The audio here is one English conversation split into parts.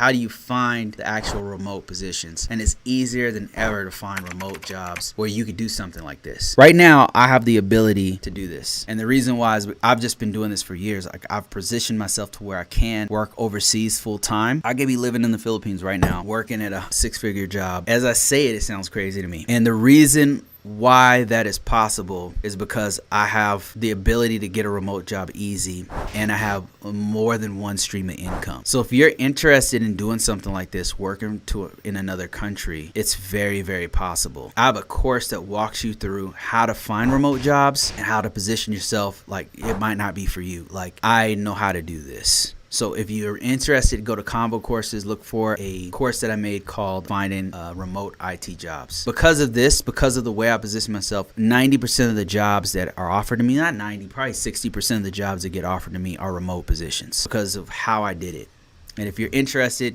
how do you find the actual remote positions? And it's easier than ever to find remote jobs where you could do something like this. Right now, I have the ability to do this. And the reason why is I've just been doing this for years. Like, I've positioned myself to where I can work overseas full time. I could be living in the Philippines right now, working at a 6-figure job. As I say it, it sounds crazy to me. And the reason why that is possible is because I have the ability to get a remote job easy, and I have more than one stream of income. So if you're interested in doing something like this, working in another country, it's very, very possible. I have a course that walks you through how to find remote jobs and how to position yourself. Like, it might not be for you. Like, I know how to do this. So if you're interested, go to ConvoCourses, look for a course that I made called Finding Remote IT Jobs. Because of this, because of the way I position myself, 90% of the jobs that are offered to me, not 90, probably 60% of the jobs that get offered to me are remote positions because of how I did it. And if you're interested,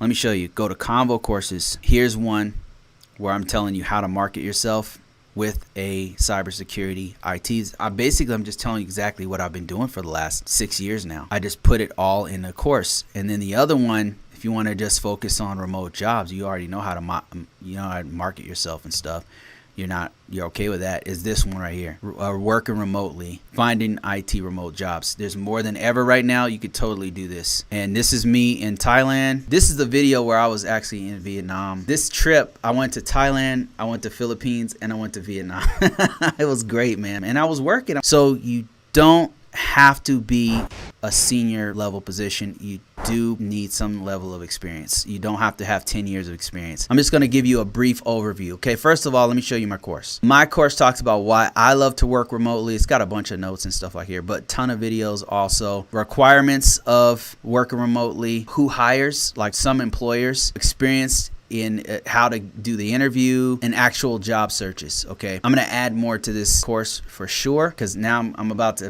let me show you. Go to ConvoCourses. Here's one where I'm telling you how to market yourself with a cybersecurity IT. I'm just telling you exactly what I've been doing for the last 6 years now. I just put it all in a course. And then the other one, if you want to just focus on remote jobs, you already know how to market yourself and stuff. You're okay with that, is this one right here. Working remotely, finding IT remote jobs. There's more than ever right now. You could totally do this. And this is me in Thailand. This is the video where I was actually in Vietnam. This trip, I went to Thailand, I went to Philippines, and I went to Vietnam. It was great, man. And I was working. So you don't have to be a senior level position. You do need some level of experience. You don't have to have 10 years of experience. I'm just going to give you a brief overview. Okay, first of all, let me show you my course. My course talks about why I love to work remotely. It's got a bunch of notes and stuff like here, but ton of videos also. Requirements of working remotely, who hires, like some employers, experience in how to do the interview and actual job searches. Okay, I'm gonna add more to this course for sure, because now I'm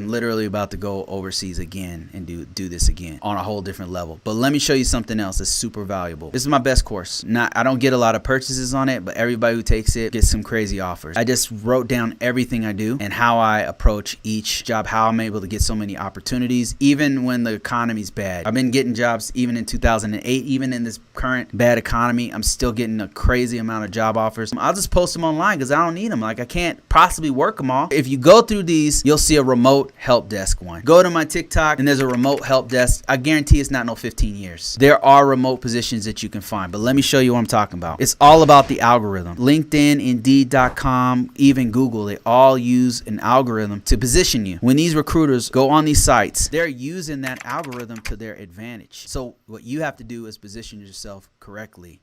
literally about to go overseas again and do this again on a whole different level. But let me show you something else that's super valuable. This is my best course. I don't get a lot of purchases on it, but everybody who takes it gets some crazy offers. I just wrote down everything I do and how I approach each job, how I'm able to get so many opportunities even when the economy's bad. I've been getting jobs even in 2008, even in this current bad economy. I'm still getting a crazy amount of job offers. I'll just post them online because I don't need them. Like, I can't possibly work them all. If you go through these, you'll see a remote help desk one. Go to my TikTok and there's a remote help desk. I guarantee it's not no 15 years. There are remote positions that you can find, but let me show you what I'm talking about. It's all about the algorithm. LinkedIn, Indeed.com, even Google, they all use an algorithm to position you. When these recruiters go on these sites, they're using that algorithm to their advantage. So what you have to do is position yourself correctly.